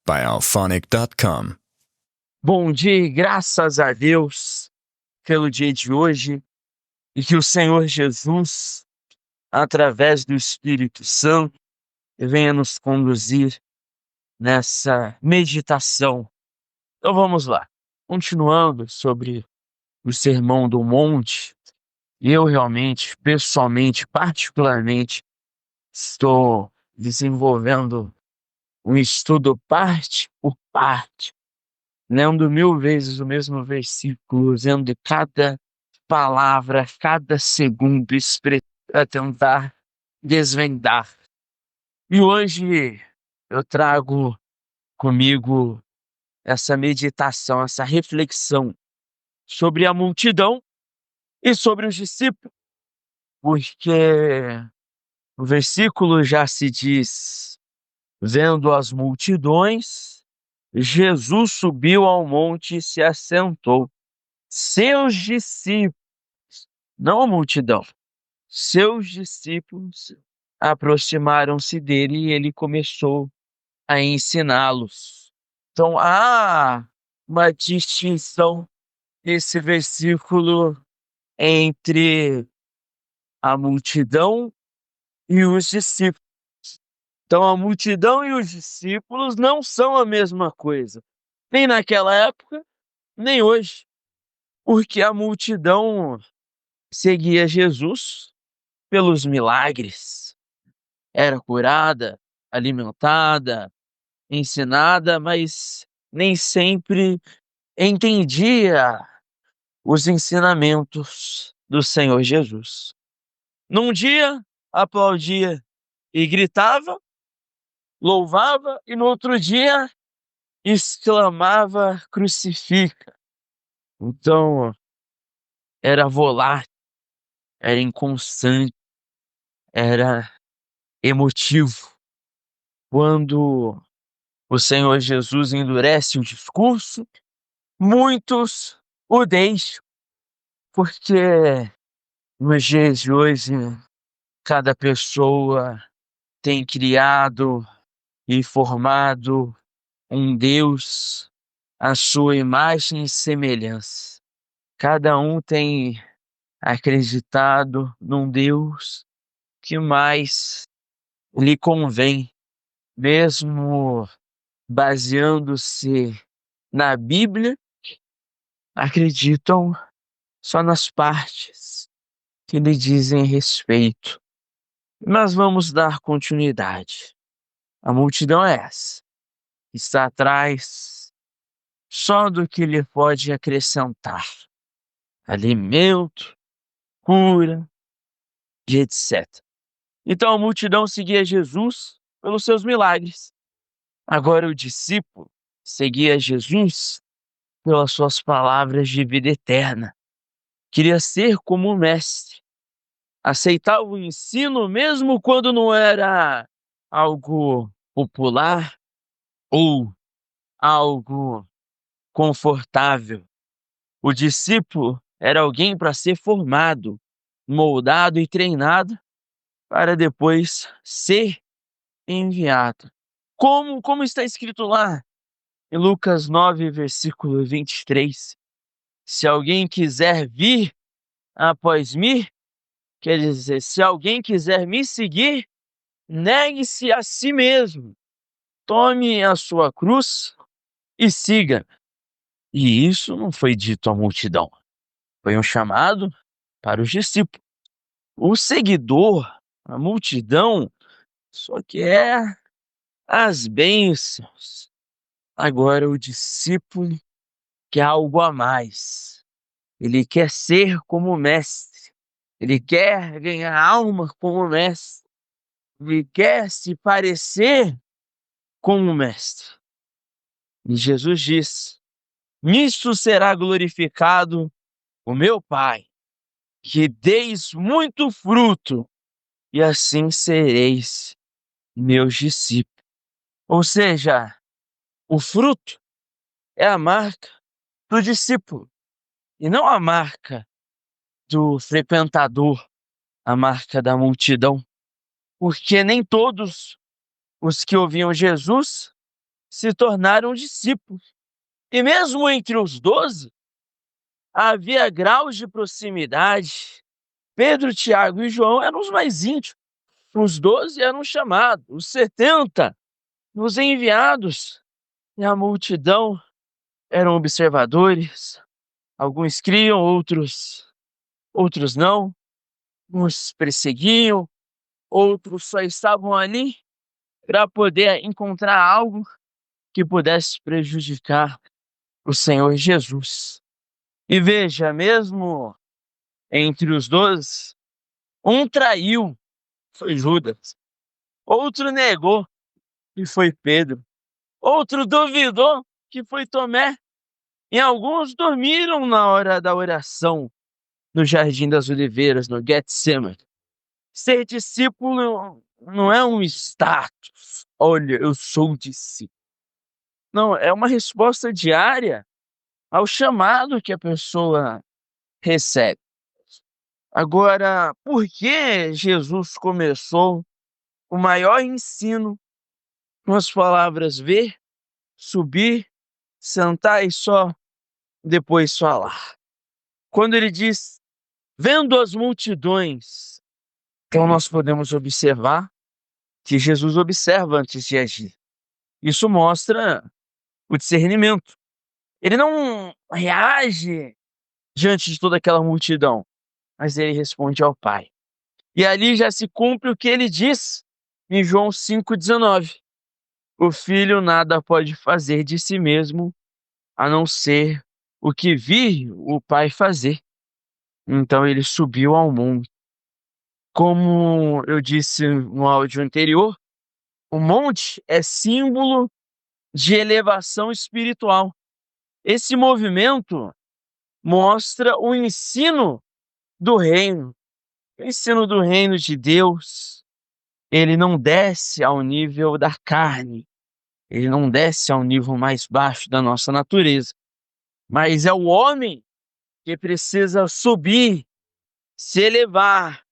by Alphonic.com. Bom dia e graças a Deus pelo dia de hoje e que o Senhor Jesus, através do Espírito Santo, venha nos conduzir nessa meditação. Então vamos lá. Continuando sobre o Sermão do Monte, eu realmente, pessoalmente, particularmente, estou desenvolvendo um estudo parte por parte, lendo 1000 vezes o mesmo versículo, usando cada palavra, cada segundo, para tentar desvendar. E hoje eu trago comigo essa meditação, essa reflexão sobre a multidão e sobre os discípulos, porque o versículo já se diz: vendo as multidões, Jesus subiu ao monte e se assentou. Seus discípulos, não a multidão, seus discípulos aproximaram-se dele e ele começou a ensiná-los. Então há uma distinção nesse versículo entre a multidão e os discípulos. Então a multidão e os discípulos não são a mesma coisa, nem naquela época, nem hoje, porque a multidão seguia Jesus pelos milagres, era curada, alimentada, ensinada, mas nem sempre entendia os ensinamentos do Senhor Jesus. Num dia aplaudia e gritava, louvava, e no outro dia exclamava: crucifica. Então era volátil, era inconstante, era emotivo. Quando o Senhor Jesus endurece o discurso, muitos o deixam, porque nos dias de hoje cada pessoa tem criado e formado um Deus à sua imagem e semelhança. Cada um tem acreditado num Deus que mais lhe convém, mesmo baseando-se na Bíblia, acreditam só nas partes que lhe dizem respeito. Mas vamos dar continuidade. A multidão é essa, está atrás só do que lhe pode acrescentar alimento, cura e etc. Então a multidão seguia Jesus pelos seus milagres. Agora o discípulo seguia Jesus pelas suas palavras de vida eterna. Queria ser como o mestre. Aceitava o ensino mesmo quando não era algo popular ou algo confortável. O discípulo era alguém para ser formado, moldado e treinado para depois ser enviado. Como está escrito lá em Lucas 9, versículo 23. Se alguém quiser vir após mim, quer dizer, se alguém quiser me seguir, negue-se a si mesmo, tome a sua cruz e siga. E isso não foi dito à multidão, foi um chamado para os discípulos. O seguidor, a multidão, só quer as bênçãos. Agora o discípulo quer algo a mais. Ele quer ser como o mestre. Ele quer ganhar alma como o mestre. Ele quer se parecer com o mestre. E Jesus diz: nisto será glorificado o meu Pai, que deis muito fruto, e assim sereis meus discípulos. Ou seja, o fruto é a marca do discípulo, e não a marca do frequentador, a marca da multidão. Porque nem todos os que ouviam Jesus se tornaram discípulos. E mesmo entre os 12, havia graus de proximidade. Pedro, Tiago e João eram os mais íntimos. Os 12 eram chamados, os 70, os enviados. E a multidão eram observadores. Alguns criam, outros não. Uns perseguiam, outros só estavam ali para poder encontrar algo que pudesse prejudicar o Senhor Jesus. E veja, mesmo entre os 12, um traiu, foi Judas. Outro negou, que foi Pedro. Outro duvidou, que foi Tomé. E alguns dormiram na hora da oração no Jardim das Oliveiras, no Getsemane. Ser discípulo não é um status. Olha, eu sou discípulo. Não, é uma resposta diária ao chamado que a pessoa recebe. Agora, por que Jesus começou o maior ensino com as palavras ver, subir, sentar e só depois falar? Quando ele diz, vendo as multidões, então nós podemos observar que Jesus observa antes de agir. Isso mostra o discernimento. Ele não reage diante de toda aquela multidão, mas ele responde ao Pai. E ali já se cumpre o que ele diz em João 5,19. O filho nada pode fazer de si mesmo, a não ser o que vir o Pai fazer. Então ele subiu ao monte. Como eu disse no áudio anterior, o monte é símbolo de elevação espiritual. Esse movimento mostra o ensino do reino. O ensino do reino de Deus, ele não desce ao nível da carne, ele não desce ao nível mais baixo da nossa natureza, mas é o homem que precisa subir, se elevar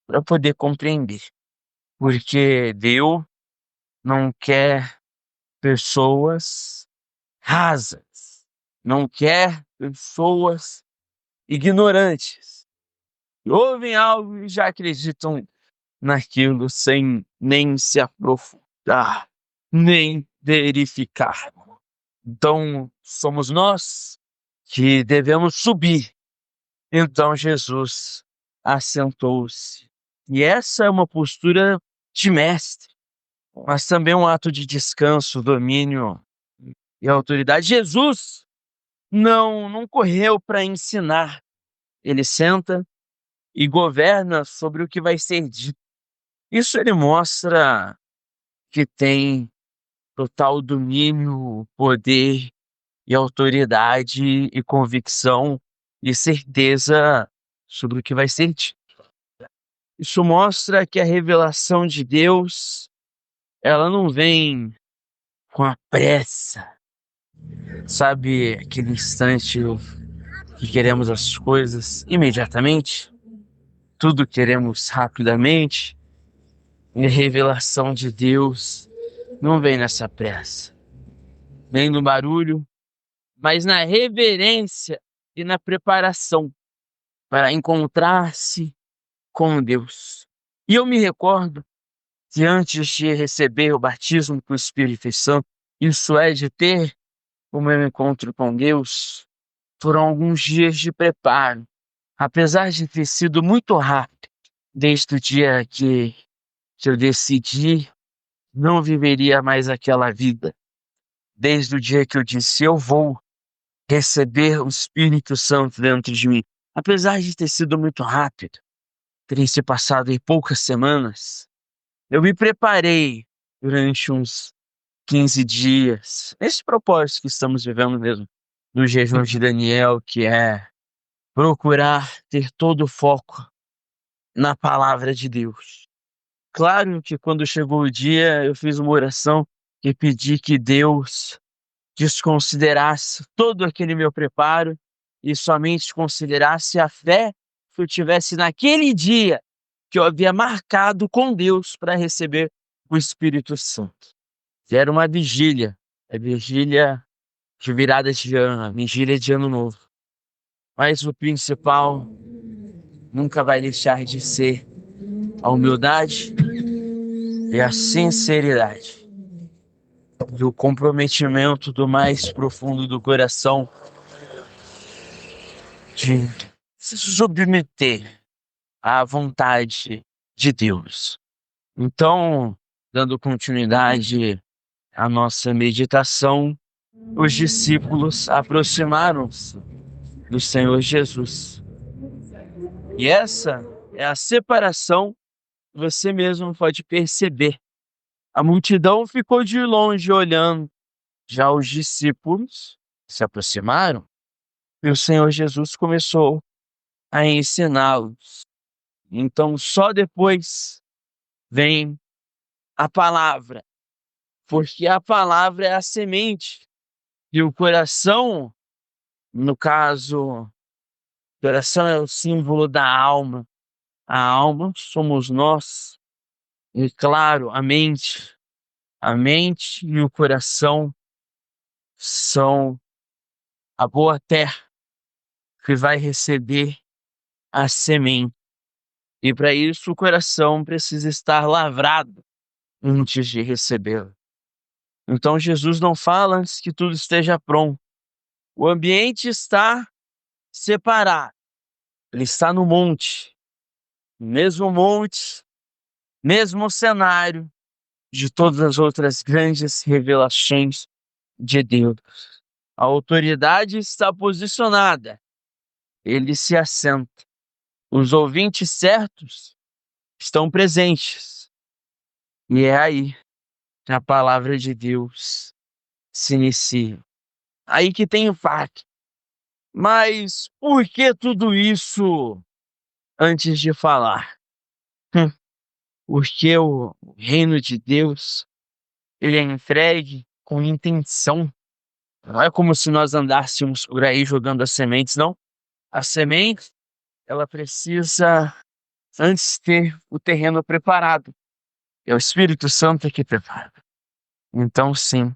para poder compreender, porque Deus não quer pessoas rasas, não quer pessoas ignorantes, que ouvem algo e já acreditam naquilo sem nem se aprofundar, nem verificar. Então, somos nós que devemos subir. Então, Jesus assentou-se. E essa é uma postura de mestre, mas também um ato de descanso, domínio e autoridade. Jesus não correu para ensinar. Ele senta e governa sobre o que vai ser dito. Isso ele mostra que tem total domínio, poder e autoridade e convicção e certeza sobre o que vai ser dito. Isso mostra que a revelação de Deus, ela não vem com a pressa. Sabe aquele instante que queremos as coisas imediatamente? Tudo queremos rapidamente? E a revelação de Deus não vem nessa pressa. Vem no barulho, mas na reverência e na preparação para encontrar-se com Deus. E eu me recordo que antes de receber o batismo com o Espírito Santo, isso é, de ter o meu encontro com Deus, foram alguns dias de preparo. Apesar de ter sido muito rápido, desde o dia que eu decidi não viveria mais aquela vida. Desde o dia que eu disse, eu vou receber o Espírito Santo dentro de mim. Apesar de ter sido muito rápido, terem se passado em poucas semanas, eu me preparei durante uns 15 dias, nesse propósito que estamos vivendo mesmo, no jejum de Daniel, que é procurar ter todo o foco na palavra de Deus. Claro que quando chegou o dia, eu fiz uma oração e pedi que Deus desconsiderasse todo aquele meu preparo e somente considerasse a fé que eu tivesse naquele dia que eu havia marcado com Deus para receber o Espírito Santo. Era uma vigília é vigília de virada de ano, vigília de ano novo. Mas o principal nunca vai deixar de ser a humildade e a sinceridade e o comprometimento do mais profundo do coração de se submeter à vontade de Deus. Então, dando continuidade à nossa meditação, os discípulos aproximaram-se do Senhor Jesus. E essa é a separação que você mesmo pode perceber. A multidão ficou de longe olhando, já os discípulos se aproximaram e o Senhor Jesus começou a ensiná-los. Então, só depois vem a palavra, porque a palavra é a semente e o coração, no caso, o coração é o símbolo da alma. A alma somos nós. E claro, a mente e o coração são a boa terra que vai receber a semente. E para isso o coração precisa estar lavrado antes de recebê-la. Então Jesus não fala antes que tudo esteja pronto. O ambiente está separado. Ele está no monte, mesmo cenário de todas as outras grandes revelações de Deus. A autoridade está posicionada. Ele se assenta. Os ouvintes certos estão presentes. E é aí que a palavra de Deus se inicia. Aí que tem impacto. Mas por que tudo isso antes de falar? Porque o reino de Deus, ele é entregue com intenção. Não é como se nós andássemos por aí jogando as sementes, não. A semente, ela precisa antes ter o terreno preparado. É o Espírito Santo que prepara. Então, sim,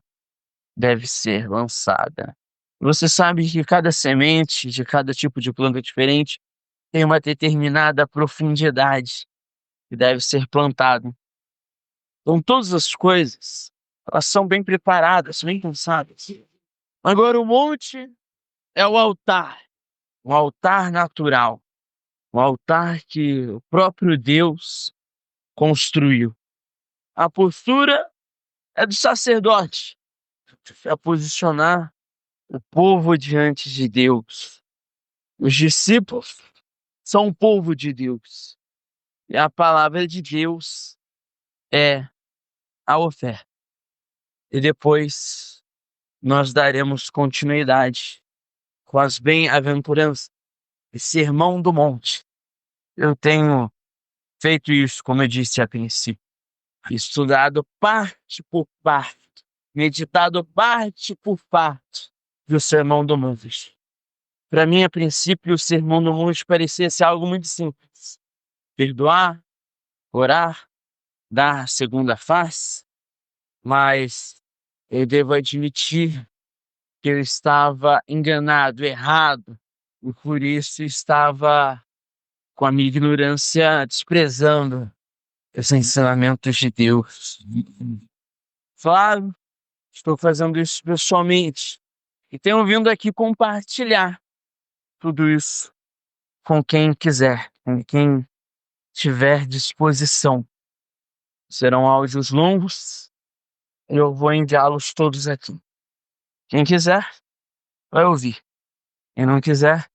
deve ser lançada. Você sabe que cada semente de cada tipo de planta diferente tem uma determinada profundidade que deve ser plantada. Então, todas as coisas, elas são bem preparadas, bem pensadas. Agora, o monte é o altar natural, um altar que o próprio Deus construiu. A postura é do sacerdote, é posicionar o povo diante de Deus. Os discípulos são o povo de Deus. E a palavra de Deus é a oferta. E depois nós daremos continuidade com as bem-aventuranças e sermão do monte. Eu tenho feito isso, como eu disse a princípio, estudado parte por parte, meditado parte por parte do sermão do monte. Para mim, a princípio, o sermão do monte parecia ser algo muito simples. Perdoar, orar, dar a segunda face, mas eu devo admitir que eu estava enganado, errado, e por isso estava com a minha ignorância desprezando os ensinamentos de Deus. Claro, estou fazendo isso pessoalmente e tenho vindo aqui compartilhar tudo isso com quem quiser, com quem tiver disposição. Serão áudios longos e eu vou enviá-los todos aqui. Quem quiser, vai ouvir. Quem não quiser,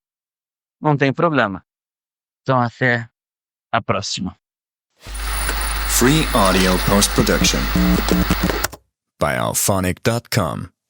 não tem problema. Então, até a próxima. Free audio post-production by alphonic.com.